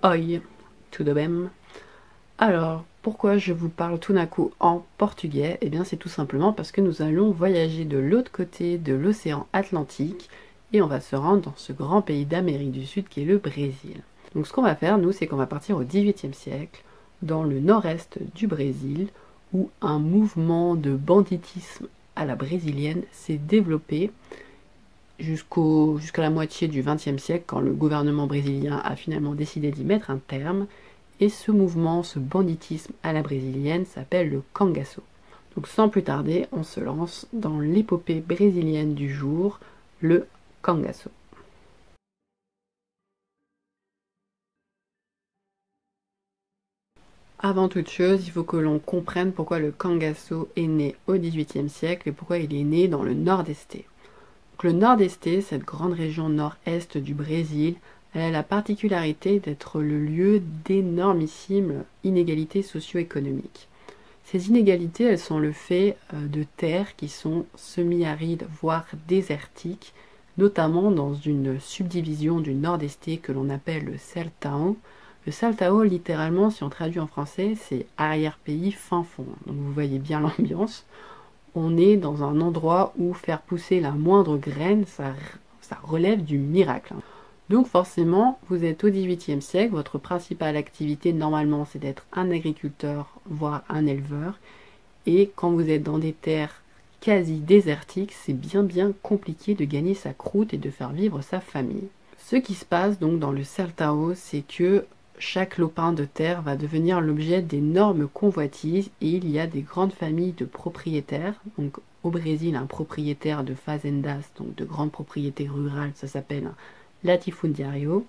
Oi, tudo bem? Alors, pourquoi je vous parle tout d'un coup en portugais? Eh bien, c'est tout simplement parce que nous allons voyager de l'autre côté de l'océan Atlantique et on va se rendre dans ce grand pays d'Amérique du Sud qui est le Brésil. Donc, ce qu'on va faire, nous, c'est qu'on va partir au XVIIIe siècle, dans le nord-est du Brésil, où un mouvement de banditisme à la brésilienne s'est développé jusqu'à la moitié du XXe siècle, quand le gouvernement brésilien a finalement décidé d'y mettre un terme. Et ce mouvement, ce banditisme à la brésilienne s'appelle le cangaço. Donc sans plus tarder, on se lance dans l'épopée brésilienne du jour, le cangaço. Avant toute chose, il faut que l'on comprenne pourquoi le cangaço est né au XVIIIe siècle et pourquoi il est né dans le Nord-Est. Donc le Nord-Est, cette grande région nord-est du Brésil, elle a la particularité d'être le lieu d'énormissimes inégalités socio-économiques. Ces inégalités, elles sont le fait de terres qui sont semi-arides, voire désertiques, notamment dans une subdivision du Nord-Est que l'on appelle le Sertão. Le Sertão, littéralement, si on traduit en français, c'est arrière-pays fin fond. Donc vous voyez bien l'ambiance. On est dans un endroit où faire pousser la moindre graine, ça relève du miracle. Donc forcément, vous êtes au XVIIIe siècle, votre principale activité normalement c'est d'être un agriculteur, voire un éleveur. Et quand vous êtes dans des terres quasi désertiques, c'est bien compliqué de gagner sa croûte et de faire vivre sa famille. Ce qui se passe donc dans le Sertão, c'est que chaque lopin de terre va devenir l'objet d'énormes convoitises et il y a des grandes familles de propriétaires. Donc au Brésil, un propriétaire de fazendas, donc de grandes propriétés rurales, ça s'appelle un latifundiario.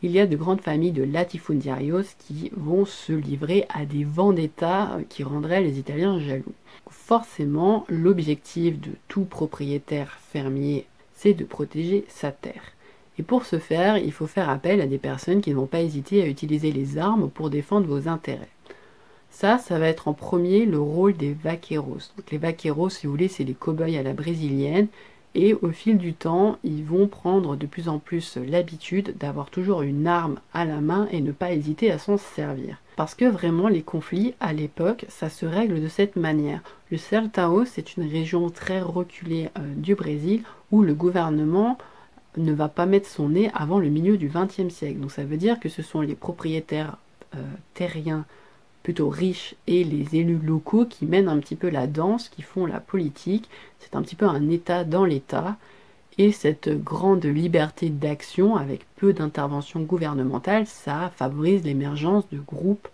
Il y a de grandes familles de latifundiarios qui vont se livrer à des vendettas qui rendraient les Italiens jaloux. Forcément, l'objectif de tout propriétaire fermier, c'est de protéger sa terre. Et pour ce faire, il faut faire appel à des personnes qui ne vont pas hésiter à utiliser les armes pour défendre vos intérêts. Ça va être en premier le rôle des vaqueros. Donc les vaqueros, si vous voulez, c'est les cow-boys à la brésilienne. Et au fil du temps, ils vont prendre de plus en plus l'habitude d'avoir toujours une arme à la main et ne pas hésiter à s'en servir. Parce que vraiment, les conflits, à l'époque, ça se règle de cette manière. Le Sertão, c'est une région très reculée du Brésil où le gouvernement ne va pas mettre son nez avant le milieu du XXe siècle. Donc ça veut dire que ce sont les propriétaires terriens plutôt riches et les élus locaux qui mènent un petit peu la danse, qui font la politique. C'est un petit peu un État dans l'État. Et cette grande liberté d'action avec peu d'intervention gouvernementale, ça favorise l'émergence de groupes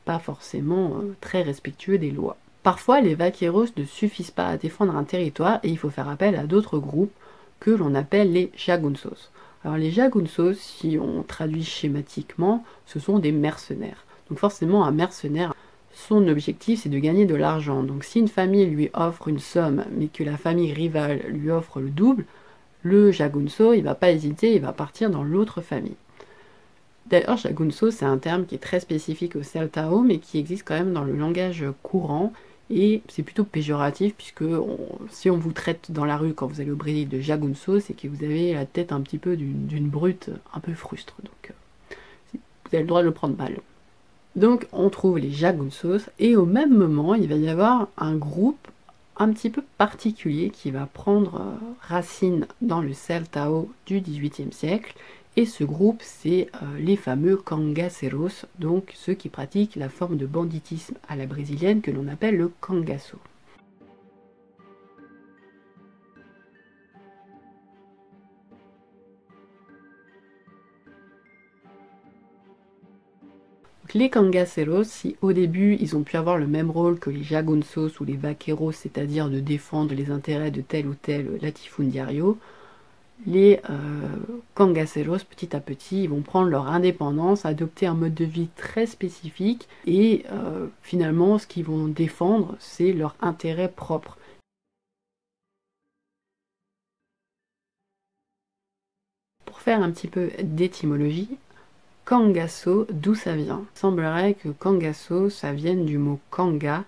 pas forcément très respectueux des lois. Parfois, les vaqueros ne suffisent pas à défendre un territoire et il faut faire appel à d'autres groupes que l'on appelle les jagunços. Alors les jagunços, si on traduit schématiquement, ce sont des mercenaires. Donc forcément, un mercenaire, son objectif, c'est de gagner de l'argent. Donc si une famille lui offre une somme, mais que la famille rivale lui offre le double, le jagunço, il va pas hésiter, il va partir dans l'autre famille. D'ailleurs, jagunço, c'est un terme qui est très spécifique au Sertão, mais qui existe quand même dans le langage courant. Et c'est plutôt péjoratif, puisque si on vous traite dans la rue quand vous allez au Brésil de jagunço, c'est que vous avez la tête un petit peu d'une brute un peu frustre. Donc vous avez le droit de le prendre mal. Donc on trouve les jagunços et au même moment il va y avoir un groupe un petit peu particulier qui va prendre racine dans le Sertão du XVIIIe siècle et ce groupe c'est les fameux cangaceiros, donc ceux qui pratiquent la forme de banditisme à la brésilienne que l'on appelle le cangaço. Les cangaceiros, si au début ils ont pu avoir le même rôle que les jagunços ou les vaqueros, c'est-à-dire de défendre les intérêts de tel ou tel latifundiario, les cangaceiros, petit à petit, ils vont prendre leur indépendance, adopter un mode de vie très spécifique et finalement ce qu'ils vont défendre, c'est leur intérêt propre. Pour faire un petit peu d'étymologie, cangaço, d'où ça vient? Il semblerait que cangaço, ça vienne du mot kanga,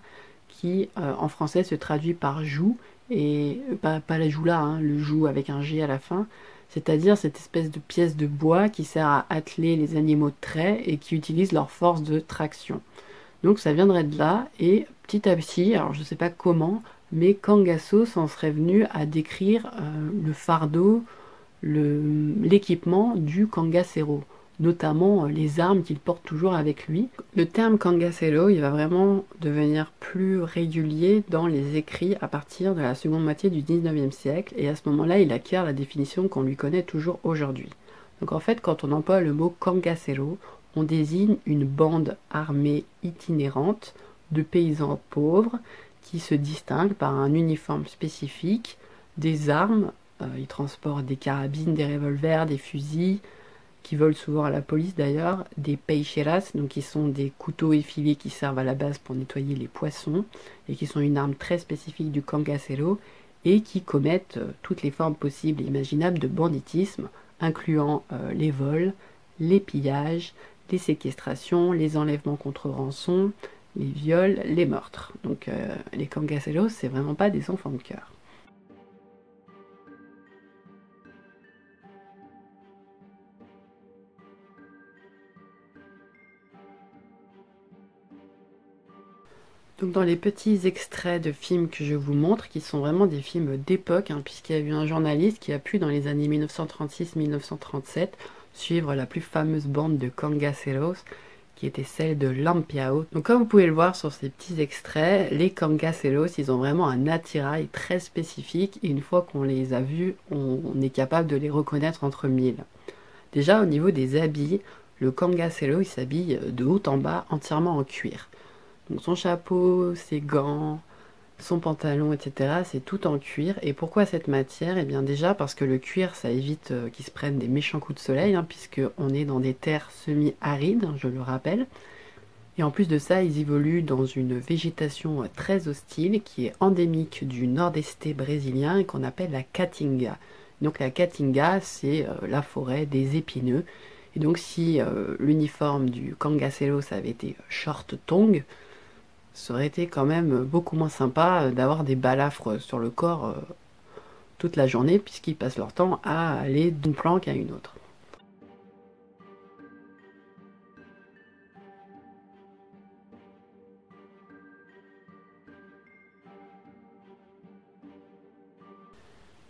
qui en français se traduit par joug, et pas la joue là, hein, le joug avec un G à la fin. c'est-à-dire cette espèce de pièce de bois qui sert à atteler les animaux de trait et qui utilise leur force de traction. Donc ça viendrait de là, et petit à petit, alors je ne sais pas comment, mais Kangaso s'en serait venu à décrire le fardeau, l'équipement du Kangasero, notamment les armes qu'il porte toujours avec lui. Le terme Kangasero, il va vraiment devenir plus régulier dans les écrits à partir de la seconde moitié du 19e siècle, et à ce moment-là, il acquiert la définition qu'on lui connaît toujours aujourd'hui. Donc en fait, quand on emploie le mot Kangasero, on désigne une bande armée itinérante de paysans pauvres qui se distinguent par un uniforme spécifique, des armes, ils transportent des carabines, des revolvers, des fusils, qui volent souvent à la police d'ailleurs, des peicheras, donc qui sont des couteaux effilés qui servent à la base pour nettoyer les poissons, et qui sont une arme très spécifique du Kangasero, et qui commettent toutes les formes possibles et imaginables de banditisme, incluant les vols, les pillages, les séquestrations, les enlèvements contre rançon, les viols, les meurtres. Donc les Kangaseros, c'est vraiment pas des enfants de cœur. Donc dans les petits extraits de films que je vous montre, qui sont vraiment des films d'époque, puisqu'il y a eu un journaliste qui a pu dans les années 1936-1937 suivre la plus fameuse bande de Kangaseros, qui était celle de Lampiao. Donc comme vous pouvez le voir sur ces petits extraits, les Kangaseros, ils ont vraiment un attirail très spécifique, et une fois qu'on les a vus, on est capable de les reconnaître entre mille. Déjà au niveau des habits, le Kangasero, il s'habille de haut en bas entièrement en cuir. Donc son chapeau, ses gants, son pantalon, etc., c'est tout en cuir. Et pourquoi cette matière? Eh bien déjà parce que le cuir, ça évite qu'ils se prennent des méchants coups de soleil, puisqu'on est dans des terres semi-arides, je le rappelle. Et en plus de ça, ils évoluent dans une végétation très hostile qui est endémique du nord-est brésilien et qu'on appelle la caatinga. Donc la caatinga, c'est la forêt des épineux. Et donc si l'uniforme du Kangaseros avait été short tongue, ça aurait été quand même beaucoup moins sympa d'avoir des balafres sur le corps toute la journée, puisqu'ils passent leur temps à aller d'une planque à une autre.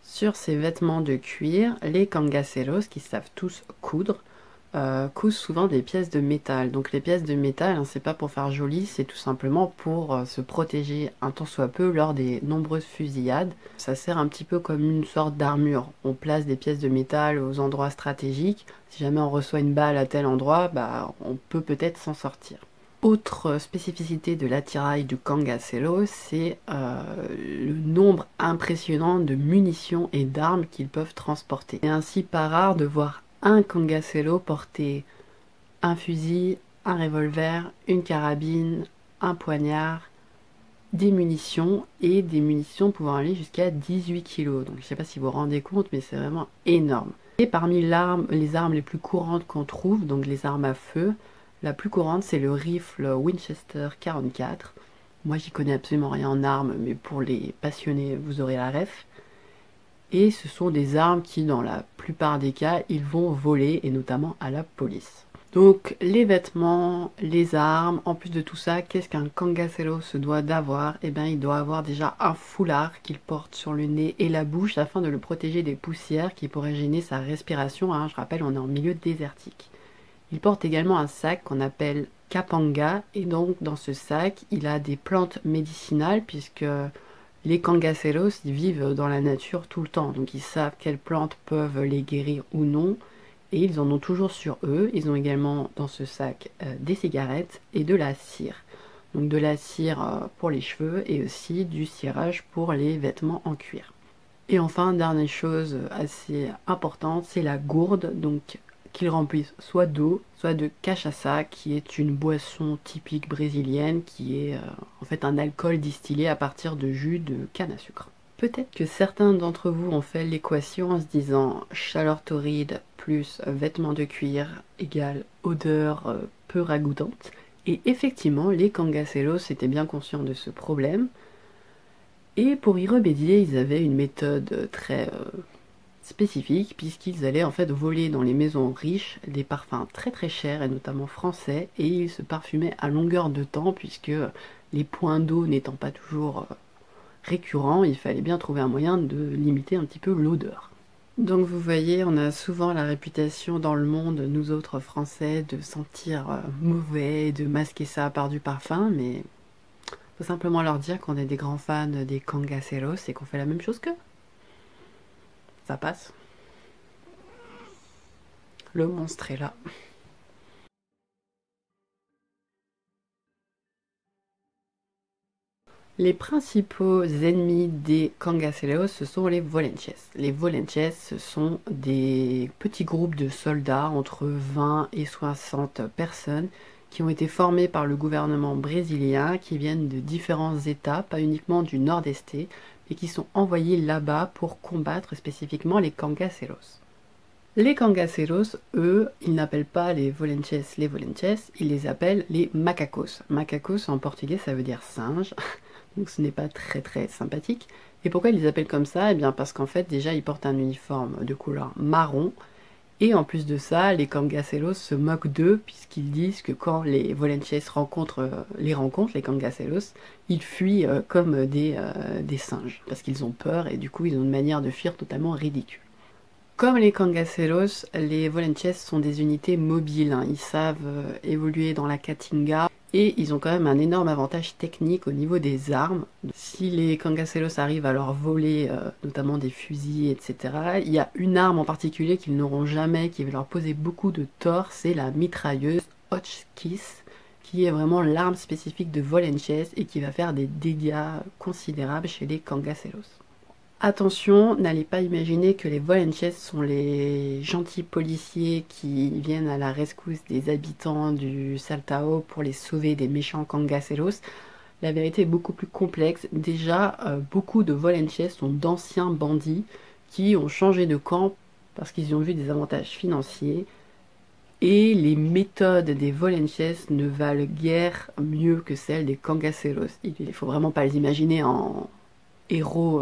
Sur ces vêtements de cuir, les Kangaseros, qui savent tous coudre, cousent souvent des pièces de métal. Donc les pièces de métal, c'est pas pour faire joli, c'est tout simplement pour se protéger un tant soit peu lors des nombreuses fusillades. Ça sert un petit peu comme une sorte d'armure. On place des pièces de métal aux endroits stratégiques. Si jamais on reçoit une balle à tel endroit, on peut peut-être s'en sortir. Autre spécificité de l'attirail du Kangasero, c'est le nombre impressionnant de munitions et d'armes qu'ils peuvent transporter. C'est ainsi pas rare de voir un Kangasero porter un fusil, un revolver, une carabine, un poignard, des munitions, et des munitions pouvant aller jusqu'à 18 kg. Donc je ne sais pas si vous vous rendez compte, mais c'est vraiment énorme. Et parmi les armes les plus courantes qu'on trouve, donc les armes à feu, la plus courante c'est le rifle Winchester 44. Moi j'y connais absolument rien en armes, mais pour les passionnés vous aurez la ref. Et ce sont des armes qui, dans la plupart des cas, ils vont voler, et notamment à la police. Donc les vêtements, les armes, en plus de tout ça, qu'est-ce qu'un Kangasero se doit d'avoir? Eh bien il doit avoir déjà un foulard qu'il porte sur le nez et la bouche afin de le protéger des poussières qui pourraient gêner sa respiration. Je rappelle, on est en milieu désertique. Il porte également un sac qu'on appelle kapanga, et donc dans ce sac, il a des plantes médicinales, puisque les Kangaseros, ils vivent dans la nature tout le temps, donc ils savent quelles plantes peuvent les guérir ou non, et ils en ont toujours sur eux. Ils ont également dans ce sac des cigarettes et de la cire. Donc de la cire pour les cheveux, et aussi du cirage pour les vêtements en cuir. Et enfin, dernière chose assez importante, c'est la gourde, donc qu'ils remplissent soit d'eau, soit de cachaça, qui est une boisson typique brésilienne, qui est en fait un alcool distillé à partir de jus de canne à sucre. Peut-être que certains d'entre vous ont fait l'équation en se disant chaleur torride plus vêtements de cuir égale odeur peu ragoûtante. Et effectivement, les Kangaseros étaient bien conscients de ce problème. Et pour y remédier, ils avaient une méthode très spécifique puisqu'ils allaient en fait voler dans les maisons riches des parfums très très chers et notamment français, et ils se parfumaient à longueur de temps puisque les points d'eau n'étant pas toujours récurrents, il fallait bien trouver un moyen de limiter un petit peu l'odeur. Donc vous voyez, on a souvent la réputation dans le monde, nous autres Français, de sentir mauvais, de masquer ça par du parfum, mais faut simplement leur dire qu'on est des grands fans des Kangaceros et qu'on fait la même chose qu'eux. Ça passe. Le monstre est là. Les principaux ennemis des Kangaceros, ce sont les Volenches. Les Volenches, ce sont des petits groupes de soldats, entre 20 et 60 personnes, qui ont été formés par le gouvernement brésilien, qui viennent de différents États, pas uniquement du nord-est, mais qui sont envoyés là-bas pour combattre spécifiquement les Kangaceros. Les Kangaceros, eux, ils n'appellent pas les Volenches, ils les appellent les macacos. Macacos en portugais, ça veut dire singe, donc ce n'est pas très très sympathique. Et pourquoi ils les appellent comme ça? Eh bien parce qu'en fait, déjà, ils portent un uniforme de couleur marron, et en plus de ça, les Kangaceros se moquent d'eux, puisqu'ils disent que quand les Volenches les rencontrent, les Kangaceros, ils fuient comme des singes, parce qu'ils ont peur, et du coup, ils ont une manière de fuir totalement ridicule. Comme les Kangaceros, les Volenches sont des unités mobiles, hein. Ils savent évoluer dans la Caatinga et ils ont quand même un énorme avantage technique au niveau des armes. Si les Kangaceros arrivent à leur voler notamment des fusils, etc., il y a une arme en particulier qu'ils n'auront jamais, qui va leur poser beaucoup de tort, c'est la mitrailleuse Hotchkiss, qui est vraiment l'arme spécifique de Volenches et qui va faire des dégâts considérables chez les Kangaceros. Attention, n'allez pas imaginer que les Volenches sont les gentils policiers qui viennent à la rescousse des habitants du Saltao pour les sauver des méchants Kangaceros. La vérité est beaucoup plus complexe. Déjà, beaucoup de Volenches sont d'anciens bandits qui ont changé de camp parce qu'ils ont vu des avantages financiers. Et les méthodes des Volenches ne valent guère mieux que celles des Kangaceros. Il ne faut vraiment pas les imaginer en héros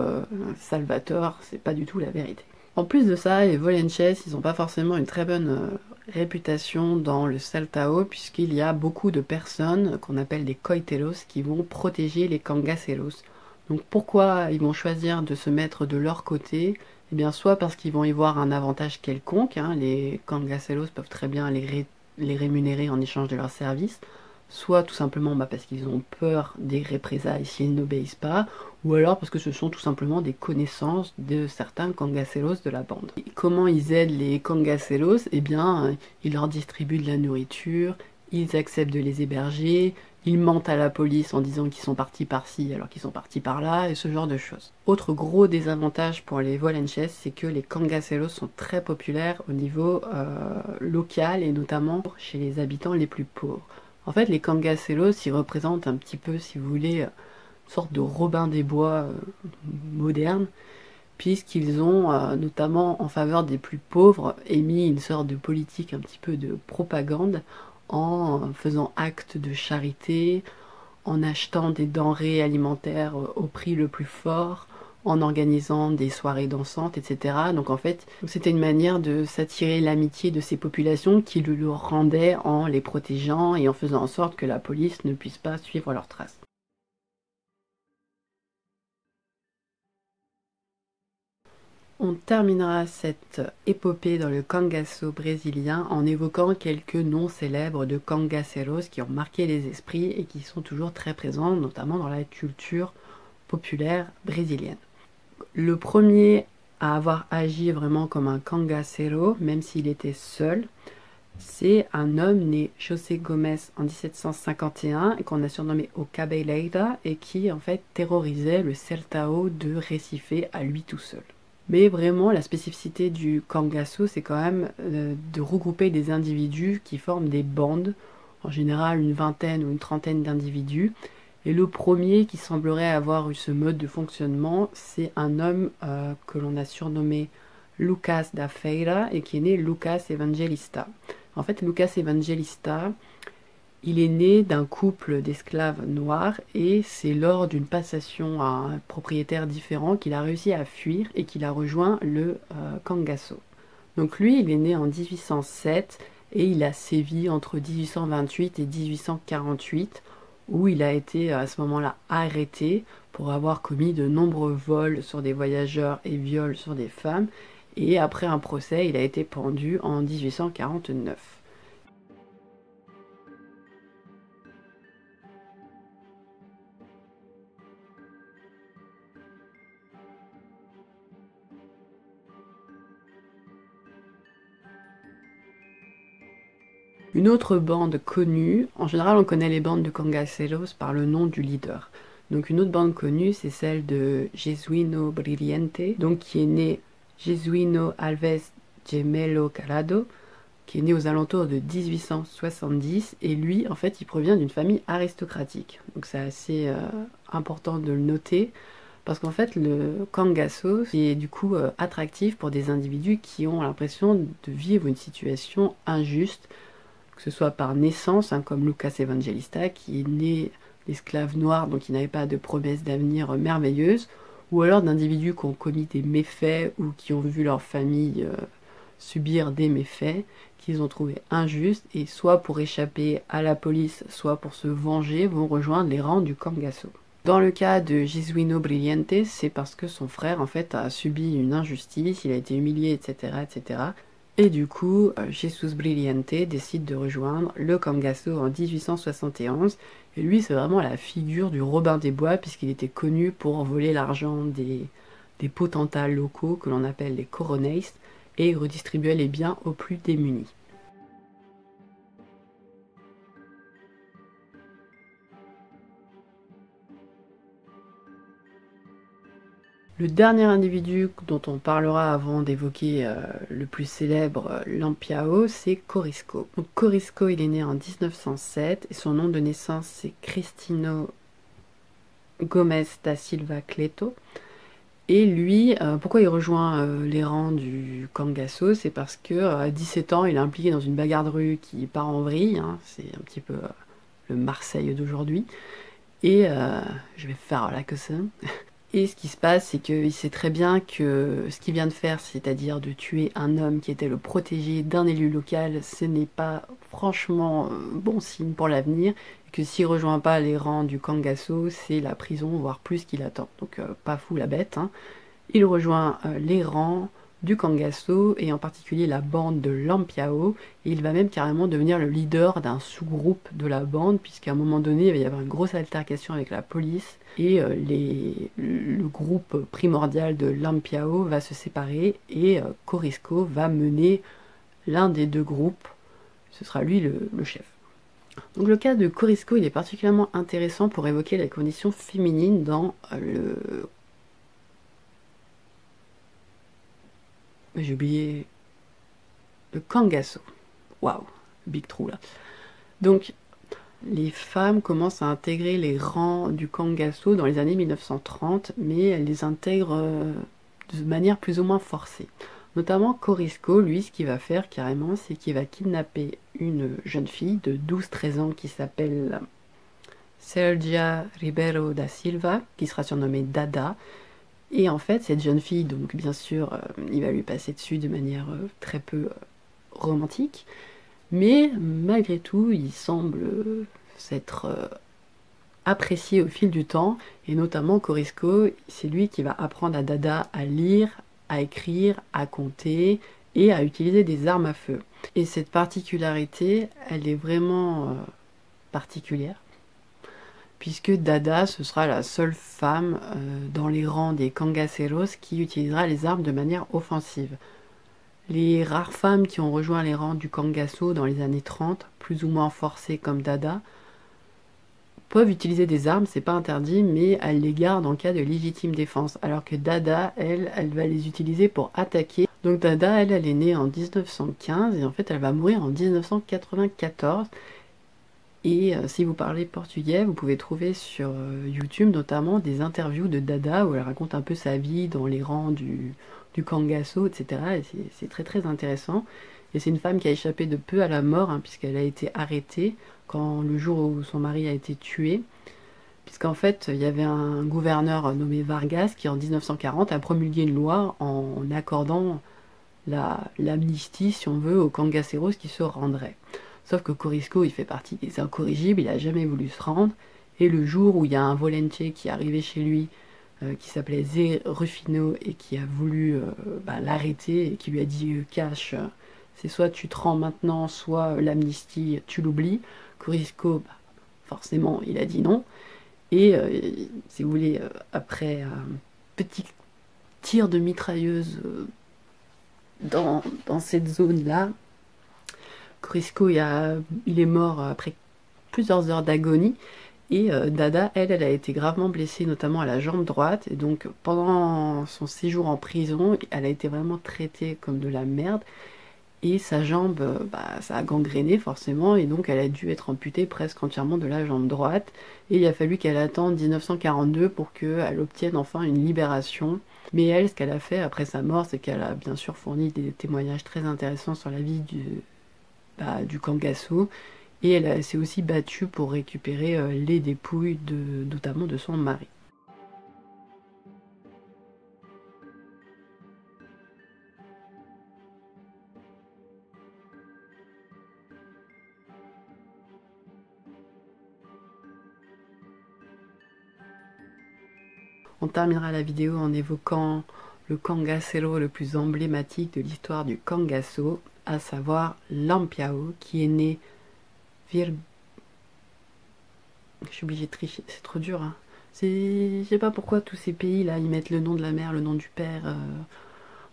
salvateur, c'est pas du tout la vérité. En plus de ça, les Volenches, ils n'ont pas forcément une très bonne réputation dans le Saltao, puisqu'il y a beaucoup de personnes qu'on appelle des coiteros qui vont protéger les Kangaceros. Donc pourquoi ils vont choisir de se mettre de leur côté? Eh bien soit parce qu'ils vont y voir un avantage quelconque, hein, les Kangaceros peuvent très bien les rémunérer en échange de leurs services, soit tout simplement parce qu'ils ont peur des représailles s'ils n'obéissent pas, ou alors parce que ce sont tout simplement des connaissances de certains Kangaceros de la bande. Et comment ils aident les Kangaceros? Eh bien, ils leur distribuent de la nourriture, ils acceptent de les héberger, ils mentent à la police en disant qu'ils sont partis par-ci alors qu'ils sont partis par-là, et ce genre de choses. Autre gros désavantage pour les Volenches, c'est que les Kangaceros sont très populaires au niveau local, et notamment chez les habitants les plus pauvres. En fait, les Kangaceros, ils représentent un petit peu, si vous voulez, une sorte de Robin des Bois moderne, puisqu'ils ont, notamment en faveur des plus pauvres, émis une sorte de politique un petit peu de propagande en faisant acte de charité, en achetant des denrées alimentaires au prix le plus fort, en organisant des soirées dansantes, etc. Donc en fait, c'était une manière de s'attirer l'amitié de ces populations qui le leur rendaient en les protégeant et en faisant en sorte que la police ne puisse pas suivre leurs traces. On terminera cette épopée dans le cangaço brésilien en évoquant quelques noms célèbres de cangaceros qui ont marqué les esprits et qui sont toujours très présents, notamment dans la culture populaire brésilienne. Le premier à avoir agi vraiment comme un cangacero, même s'il était seul, c'est un homme né José Gomes en 1751, qu'on a surnommé O Cabeleira, et qui en fait terrorisait le Sertão de Recife à lui tout seul. Mais vraiment, la spécificité du cangaço, c'est quand même de regrouper des individus qui forment des bandes, en général une vingtaine ou une trentaine d'individus. Et le premier qui semblerait avoir eu ce mode de fonctionnement, c'est un homme que l'on a surnommé Lucas da Feira et qui est né Lucas Evangelista. En fait, Lucas Evangelista, Il est né d'un couple d'esclaves noirs et c'est lors d'une passation à un propriétaire différent qu'il a réussi à fuir et qu'il a rejoint le Kangaso. Donc lui, il est né en 1807 et il a sévi entre 1828 et 1848 où il a été à ce moment-là arrêté pour avoir commis de nombreux vols sur des voyageurs et viols sur des femmes et après un procès, il a été pendu en 1849. Une autre bande connue, en général on connaît les bandes de Cangaceiros par le nom du leader. Donc une autre bande connue, c'est celle de Jesuino Brilliante, donc qui est né Jesuino Alves Gemello Calado, qui est né aux alentours de 1870, et lui, en fait, il provient d'une famille aristocratique. Donc c'est assez important de le noter, parce qu'en fait, le Cangaço est du coup attractif pour des individus qui ont l'impression de vivre une situation injuste, que ce soit par naissance, hein, comme Lucas Evangelista, qui est né d'esclaves noirs, donc qui n'avait pas de promesses d'avenir merveilleuses, ou alors d'individus qui ont commis des méfaits ou qui ont vu leur famille subir des méfaits qu'ils ont trouvé injustes, et soit pour échapper à la police, soit pour se venger, vont rejoindre les rangs du Cangaço. Dans le cas de Jesuino Brilliante, c'est parce que son frère en fait a subi une injustice, il a été humilié, etc., etc. Et du coup, Jesus Brilliante décide de rejoindre le Cangaço en 1871. Et lui, c'est vraiment la figure du Robin des Bois, puisqu'il était connu pour voler l'argent des potentats locaux, que l'on appelle les coroneis, et redistribuer les biens aux plus démunis. Le dernier individu dont on parlera avant d'évoquer le plus célèbre Lampiao, c'est Corisco. Donc Corisco, il est né en 1907 et son nom de naissance c'est Cristino Gomes da Silva Cleto. Et lui, pourquoi il rejoint les rangs du Cangaço? C'est parce que à 17 ans, il est impliqué dans une bagarre de rue qui part en vrille, hein, c'est un petit peu le Marseille d'aujourd'hui. Et je vais faire là que ça. Et ce qui se passe, c'est qu'il sait très bien que ce qu'il vient de faire, c'est-à-dire de tuer un homme qui était le protégé d'un élu local, ce n'est pas franchement bon signe pour l'avenir, et que s'il ne rejoint pas les rangs du Cangaço, c'est la prison, voire plus qu'il attend. Donc pas fou la bête, hein. Il rejoint les rangs du Cangaço, et en particulier la bande de Lampiao, et il va même carrément devenir le leader d'un sous-groupe de la bande, puisqu'à un moment donné, il va y avoir une grosse altercation avec la police, et le groupe primordial de Lampiao va se séparer, et Corisco va mener l'un des deux groupes, ce sera lui le chef. Donc le cas de Corisco, il est particulièrement intéressant pour évoquer la condition féminine dans le... J'ai oublié le Cangaço. Waouh, big trou là. Donc, les femmes commencent à intégrer les rangs du Cangaço dans les années 1930, mais elles les intègrent de manière plus ou moins forcée. Notamment Corisco, lui, ce qu'il va faire carrément, c'est qu'il va kidnapper une jeune fille de 12-13 ans qui s'appelle Sergia Ribeiro da Silva, qui sera surnommée Dada. Et en fait, cette jeune fille, donc bien sûr, il va lui passer dessus de manière très peu romantique, mais malgré tout, il semble s'être apprécié au fil du temps, et notamment Corisco, c'est lui qui va apprendre à Dada à lire, à écrire, à compter et à utiliser des armes à feu. Et cette particularité, elle est vraiment particulière, puisque Dada, ce sera la seule femme dans les rangs des Cangaceros qui utilisera les armes de manière offensive. Les rares femmes qui ont rejoint les rangs du Cangaço dans les années 30, plus ou moins forcées comme Dada, peuvent utiliser des armes, c'est pas interdit, mais elles les gardent en cas de légitime défense, alors que Dada, elle va les utiliser pour attaquer. Donc Dada, elle est née en 1915, et en fait elle va mourir en 1994, et si vous parlez portugais, vous pouvez trouver sur YouTube notamment des interviews de Dada où elle raconte un peu sa vie dans les rangs du Cangaço, etc. Et c'est très très intéressant. Et c'est une femme qui a échappé de peu à la mort, hein, puisqu'elle a été arrêtée le jour où son mari a été tué. Puisqu'en fait, il y avait un gouverneur nommé Vargas qui, en 1940, a promulgué une loi en accordant l'amnistie, si on veut, aux cangaceiros qui se rendraient. Sauf que Corisco, il fait partie des incorrigibles, il n'a jamais voulu se rendre. Et le jour où il y a un volante qui est arrivé chez lui, qui s'appelait Zé Rufino, et qui a voulu l'arrêter, et qui lui a dit cash, c'est soit tu te rends maintenant, soit l'amnistie, tu l'oublies. Corisco, forcément, il a dit non. Et si vous voulez, après un petit tir de mitrailleuse dans cette zone-là, Corisco il est mort après plusieurs heures d'agonie. Et Dada, elle a été gravement blessée, notamment à la jambe droite. Et donc, pendant son séjour en prison, elle a été vraiment traitée comme de la merde. Et sa jambe, ça a gangréné forcément. Et donc, elle a dû être amputée presque entièrement de la jambe droite. Et il a fallu qu'elle attende 1942 pour qu'elle obtienne enfin une libération. Mais elle, ce qu'elle a fait après sa mort, c'est qu'elle a bien sûr fourni des témoignages très intéressants sur la vie du Cangaço. Et elle s'est aussi battue pour récupérer les dépouilles, notamment de son mari. On terminera la vidéo en évoquant le cangacero le plus emblématique de l'histoire du Cangaço, à savoir Lampiao, qui est né Je suis obligée de tricher, c'est trop dur. Hein. Je sais pas pourquoi tous ces pays là, ils mettent le nom de la mère, le nom du père,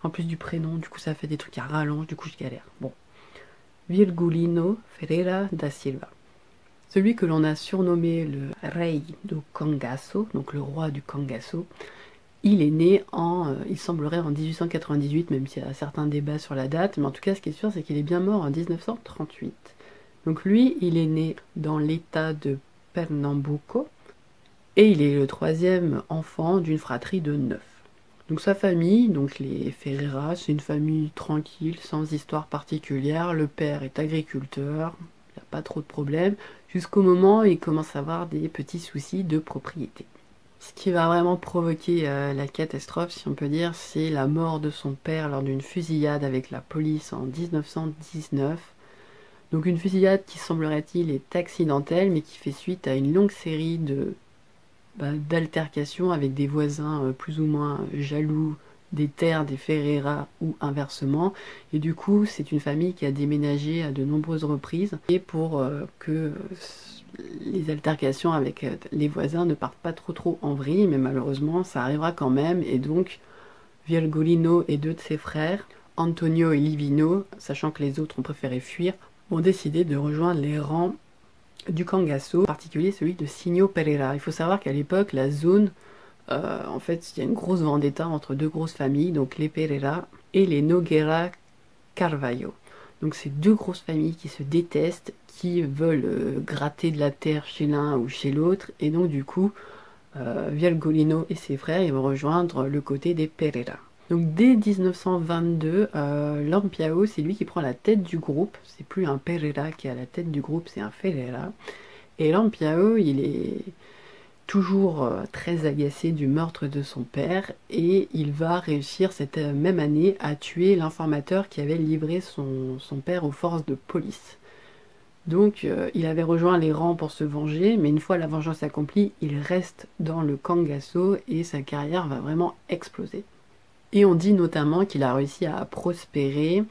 en plus du prénom, du coup ça fait des trucs à rallonge, du coup je galère. Bon. Virgulino Ferreira da Silva. Celui que l'on a surnommé le Rei do Cangaço, donc le roi du Cangaço, il est né il semblerait en 1898, même s'il y a certains débats sur la date, mais en tout cas ce qui est sûr c'est qu'il est bien mort en 1938. Donc lui, il est né dans l'état de Pernambuco et il est le troisième enfant d'une fratrie de 9. Donc sa famille, donc les Ferreira, c'est une famille tranquille, sans histoire particulière. Le père est agriculteur, il n'y a pas trop de problèmes, jusqu'au moment où il commence à avoir des petits soucis de propriété. Ce qui va vraiment provoquer la catastrophe, si on peut dire, c'est la mort de son père lors d'une fusillade avec la police en 1919. Donc une fusillade qui, semblerait-il, est accidentelle, mais qui fait suite à une longue série d'altercations avec des voisins plus ou moins jaloux des terres des Ferreira ou inversement. Et du coup, c'est une famille qui a déménagé à de nombreuses reprises. Et pour que les altercations avec les voisins ne partent pas trop en vrille, mais malheureusement, ça arrivera quand même. Et donc, Virgulino et 2 de ses frères, Antonio et Livino, sachant que les autres ont préféré fuir, ont décidé de rejoindre les rangs du Cangaço, en particulier celui de Signo Pereira. Il faut savoir qu'à l'époque, la zone, en fait, il y a une grosse vendetta entre 2 grosses familles, donc les Pereira et les Nogueira Carvalho. Donc c'est 2 grosses familles qui se détestent, qui veulent gratter de la terre chez l'un ou chez l'autre, et donc du coup, Virgulino et ses frères, ils vont rejoindre le côté des Pereira. Donc dès 1922, Lampiao, c'est lui qui prend la tête du groupe. C'est plus un Pereira qui est à la tête du groupe, c'est un Ferreira. Et Lampiao, il est toujours très agacé du meurtre de son père et il va réussir cette même année à tuer l'informateur qui avait livré son père aux forces de police. Donc il avait rejoint les rangs pour se venger, mais une fois la vengeance accomplie, il reste dans le Cangaço et sa carrière va vraiment exploser. Et on dit notamment qu'il a réussi à prospérer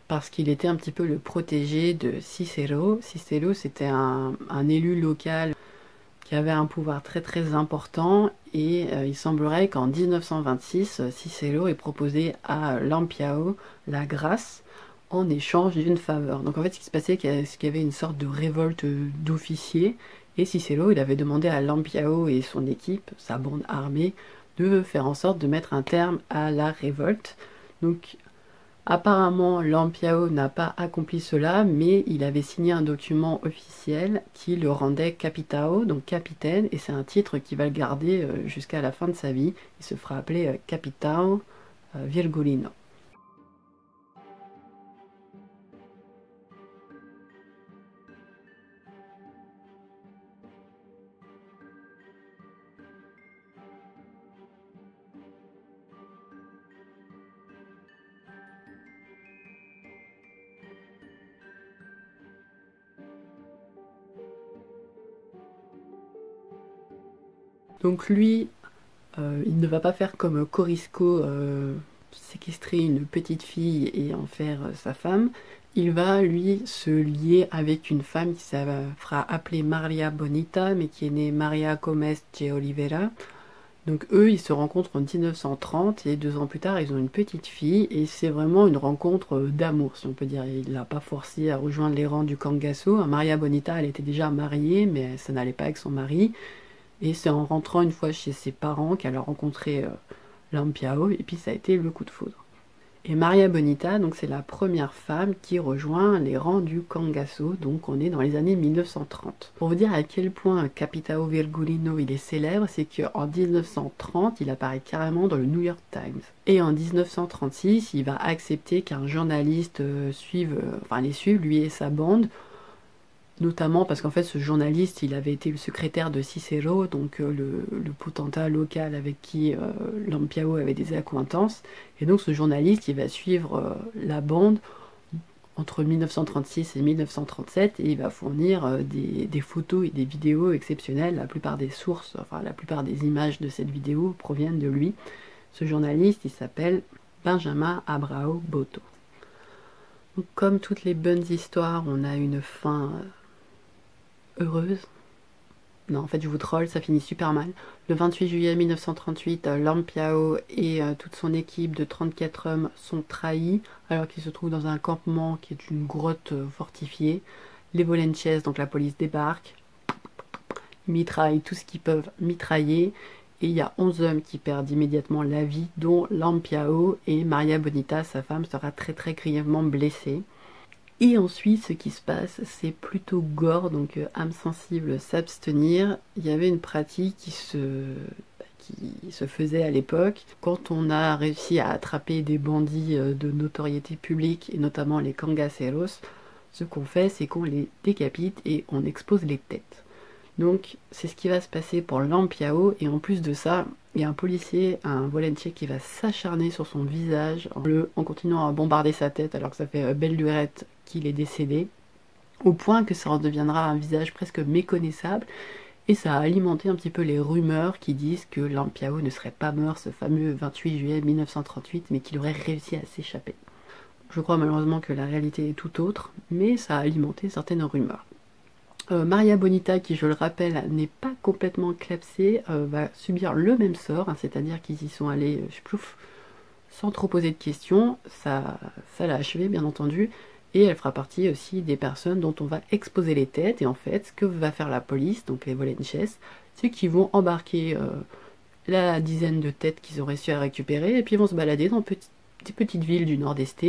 parce qu'il était un petit peu le protégé de Cicero. Cicero, c'était un élu local qui avait un pouvoir très important et il semblerait qu'en 1926, Cicero ait proposé à Lampiao la grâce en échange d'une faveur. Donc en fait, ce qui se passait, c'est qu'il y avait une sorte de révolte d'officiers et Cicero, il avait demandé à Lampiao et son équipe, sa bande armée, de faire en sorte de mettre un terme à la révolte. Donc apparemment Lampiao n'a pas accompli cela, mais il avait signé un document officiel qui le rendait capitao, donc capitaine, et c'est un titre qui va le garder jusqu'à la fin de sa vie. Il se fera appeler capitao Virgulino. Donc lui, il ne va pas faire comme Corisco, séquestrer une petite fille et en faire sa femme. Il va, lui, se lier avec une femme qui se fera appeler Maria Bonita, mais qui est née Maria Gomes de Oliveira. Donc eux, ils se rencontrent en 1930 et 2 ans plus tard, ils ont une petite fille et c'est vraiment une rencontre d'amour, si on peut dire. Il l'a pas forcé à rejoindre les rangs du Cangaço. Maria Bonita, elle était déjà mariée, mais ça n'allait pas avec son mari. Et c'est en rentrant une fois chez ses parents qu'elle a rencontré Lampiao et puis ça a été le coup de foudre. Et Maria Bonita, donc c'est la première femme qui rejoint les rangs du Cangaço, donc on est dans les années 1930. Pour vous dire à quel point Capitão Virgulino il est célèbre, c'est qu'en 1930, il apparaît carrément dans le New York Times. Et en 1936, il va accepter qu'un journaliste les suive, lui et sa bande, notamment parce qu'en fait ce journaliste il avait été le secrétaire de Cicero, donc le potentat local avec qui Lampiao avait des accointances, et donc ce journaliste il va suivre la bande entre 1936 et 1937 et il va fournir des photos et des vidéos exceptionnelles. La plupart des sources, enfin la plupart des images de cette vidéo proviennent de lui. Ce journaliste il s'appelle Benjamin Abrao Boto. Donc, comme toutes les bonnes histoires, on a une fin heureuse. Non, en fait, je vous troll, ça finit super mal. Le 28 juillet 1938, Lampiao et toute son équipe de 34 hommes sont trahis alors qu'ils se trouvent dans un campement qui est une grotte fortifiée. Les Volenches, donc la police, débarque, mitraillent tout ce qu'ils peuvent mitrailler et il y a 11 hommes qui perdent immédiatement la vie, dont Lampiao, et Maria Bonita, sa femme, sera très très grièvement blessée. Et ensuite, ce qui se passe, c'est plutôt gore, donc âme sensible, s'abstenir. Il y avait une pratique qui se faisait à l'époque. Quand on a réussi à attraper des bandits de notoriété publique, et notamment les cangaceros, ce qu'on fait, c'est qu'on les décapite et on expose les têtes. Donc c'est ce qui va se passer pour Lampiao, et en plus de ça, il y a un policier, un Volenche, qui va s'acharner sur son visage en continuant à bombarder sa tête alors que ça fait belle lurette qu'il est décédé, au point que ça en deviendra un visage presque méconnaissable, et ça a alimenté un petit peu les rumeurs qui disent que Lampiao ne serait pas mort ce fameux 28 juillet 1938, mais qu'il aurait réussi à s'échapper. Je crois malheureusement que la réalité est tout autre, mais ça a alimenté certaines rumeurs. Maria Bonita, qui je le rappelle n'est pas complètement clapsée, va subir le même sort, hein, c'est-à-dire qu'ils y sont allés sans trop poser de questions. Ça l'a achevé bien entendu, et elle fera partie aussi des personnes dont on va exposer les têtes. Et en fait, ce que va faire la police, donc les Volenches, c'est qu'ils vont embarquer la dizaine de têtes qu'ils ont réussi à récupérer, et puis ils vont se balader dans des petites villes du nord-est,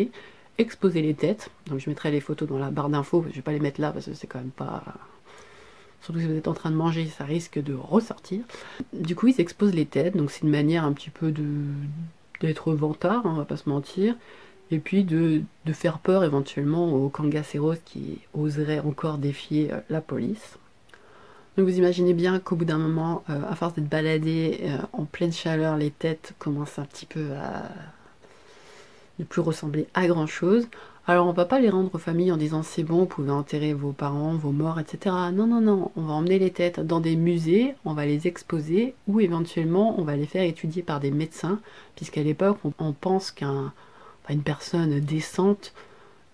exposer les têtes. Donc je mettrai les photos dans la barre d'infos, je vais pas les mettre là parce que c'est quand même pas... Surtout si vous êtes en train de manger, ça risque de ressortir. Du coup, ils exposent les têtes, donc c'est une manière un petit peu d'être vantard, hein, on va pas se mentir, et puis de faire peur éventuellement aux cangaceros qui oseraient encore défier la police. Donc vous imaginez bien qu'au bout d'un moment, à force d'être baladés en pleine chaleur, les têtes commencent un petit peu à ne plus ressembler à grand chose. Alors on va pas les rendre aux familles en disant c'est bon, vous pouvez enterrer vos parents, vos morts, etc. Non, non, non, on va emmener les têtes dans des musées, on va les exposer, ou éventuellement on va les faire étudier par des médecins, puisqu'à l'époque on pense qu'une personne décente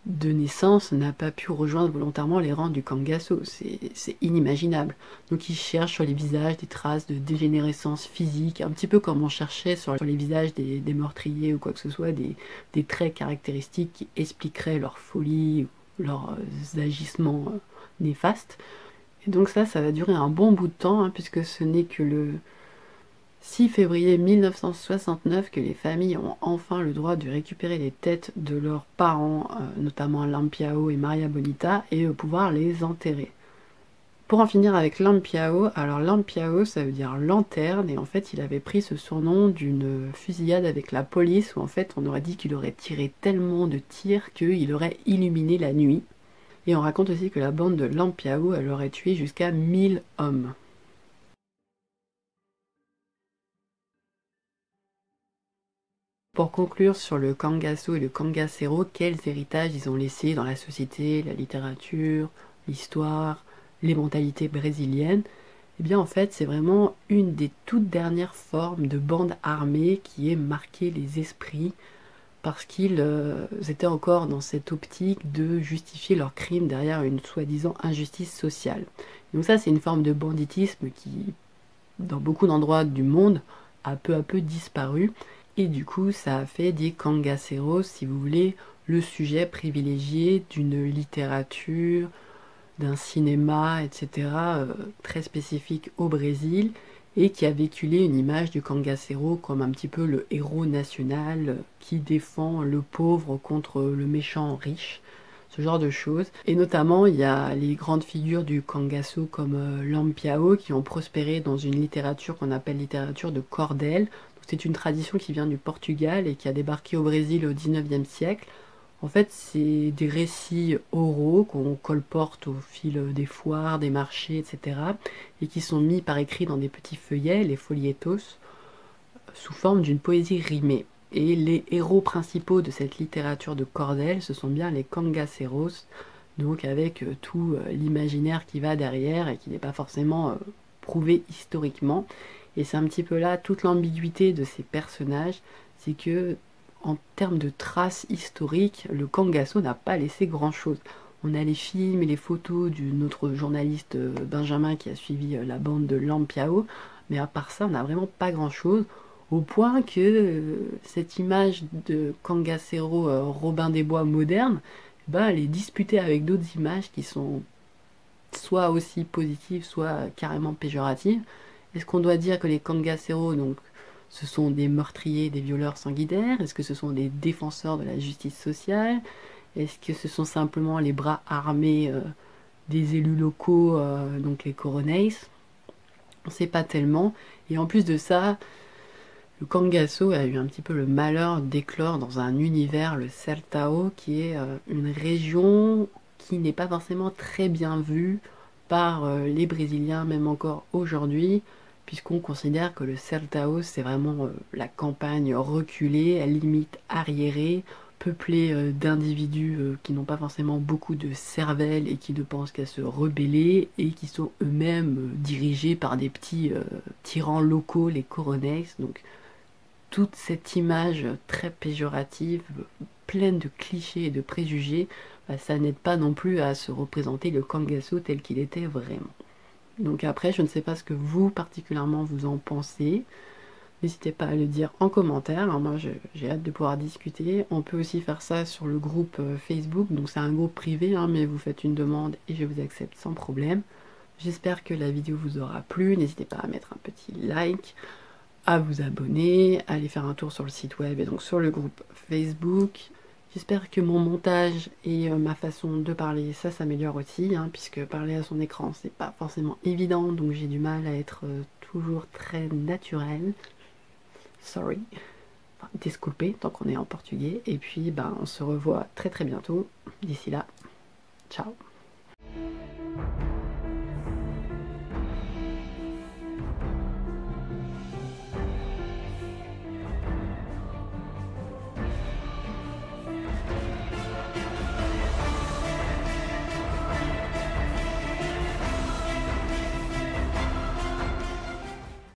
de naissance n'a pas pu rejoindre volontairement les rangs du Cangaço, c'est inimaginable. Donc ils cherchent sur les visages des traces de dégénérescence physique, un petit peu comme on cherchait sur les visages des meurtriers ou quoi que ce soit, des traits caractéristiques qui expliqueraient leur folie ou leurs agissements néfastes. Et donc ça va durer un bon bout de temps, hein, puisque ce n'est que le 6 février 1969 que les familles ont enfin le droit de récupérer les têtes de leurs parents, notamment Lampiao et Maria Bonita, et pouvoir les enterrer. Pour en finir avec Lampiao, alors Lampiao ça veut dire lanterne, et en fait il avait pris ce surnom d'une fusillade avec la police où en fait on aurait dit qu'il aurait tiré tellement de tirs qu'il aurait illuminé la nuit. Et on raconte aussi que la bande de Lampiao elle aurait tué jusqu'à 1000 hommes. Pour conclure sur le Cangaço et le Cangacero, quels héritages ils ont laissés dans la société, la littérature, l'histoire, les mentalités brésiliennes, Eh bien en fait c'est vraiment une des toutes dernières formes de bande armée qui ait marqué les esprits parce qu'ils étaient encore dans cette optique de justifier leurs crimes derrière une soi-disant injustice sociale. Donc ça c'est une forme de banditisme qui, dans beaucoup d'endroits du monde, a peu à peu disparu. Et du coup ça a fait des cangaceiros, si vous voulez, le sujet privilégié d'une littérature, d'un cinéma, etc., très spécifique au Brésil, et qui a véhiculé une image du cangaceiro comme un petit peu le héros national qui défend le pauvre contre le méchant riche, ce genre de choses. Et notamment, il y a les grandes figures du cangaço comme Lampiao qui ont prospéré dans une littérature qu'on appelle littérature de cordel. C'est une tradition qui vient du Portugal et qui a débarqué au Brésil au 19e siècle. En fait, c'est des récits oraux qu'on colporte au fil des foires, des marchés, etc. et qui sont mis par écrit dans des petits feuillets, les folietos, sous forme d'une poésie rimée. Et les héros principaux de cette littérature de cordel, ce sont bien les cangaceiros, donc avec tout l'imaginaire qui va derrière et qui n'est pas forcément prouvé historiquement. Et c'est un petit peu là toute l'ambiguïté de ces personnages, c'est que en termes de traces historiques, le cangaço n'a pas laissé grand-chose. On a les films et les photos de notre journaliste Benjamin qui a suivi la bande de Lampiao, mais à part ça, on n'a vraiment pas grand-chose, au point que cette image de cangaceiro Robin des Bois moderne, elle est disputée avec d'autres images qui sont soit aussi positives, soit carrément péjoratives. Est-ce qu'on doit dire que les cangaceiros, donc, ce sont des meurtriers, des violeurs sanguinaires? Est-ce que ce sont des défenseurs de la justice sociale? Est-ce que ce sont simplement les bras armés des élus locaux, donc les coroneis? On ne sait pas tellement. Et en plus de ça, le cangaço a eu un petit peu le malheur d'éclore dans un univers, le Sertão, qui est une région qui n'est pas forcément très bien vue par les Brésiliens, même encore aujourd'hui, puisqu'on considère que le Sertão, c'est vraiment la campagne reculée, à limite arriérée, peuplée d'individus qui n'ont pas forcément beaucoup de cervelle et qui ne pensent qu'à se rebeller, et qui sont eux-mêmes dirigés par des petits tyrans locaux, les coroneis. Donc toute cette image très péjorative, pleine de clichés et de préjugés, ça n'aide pas non plus à se représenter le cangaço tel qu'il était vraiment. Donc après, je ne sais pas ce que vous particulièrement vous en pensez. N'hésitez pas à le dire en commentaire. Alors moi, j'ai hâte de pouvoir discuter. On peut aussi faire ça sur le groupe Facebook. Donc c'est un groupe privé, hein, mais vous faites une demande et je vous accepte sans problème. J'espère que la vidéo vous aura plu. N'hésitez pas à mettre un petit like, à vous abonner, à aller faire un tour sur le site web et donc sur le groupe Facebook. J'espère que mon montage et ma façon de parler, ça s'améliore aussi, hein, puisque parler à son écran, c'est pas forcément évident, donc j'ai du mal à être toujours très naturel. Sorry. Enfin, desculpe, tant qu'on est en portugais. Et puis, on se revoit très très bientôt. D'ici là, ciao.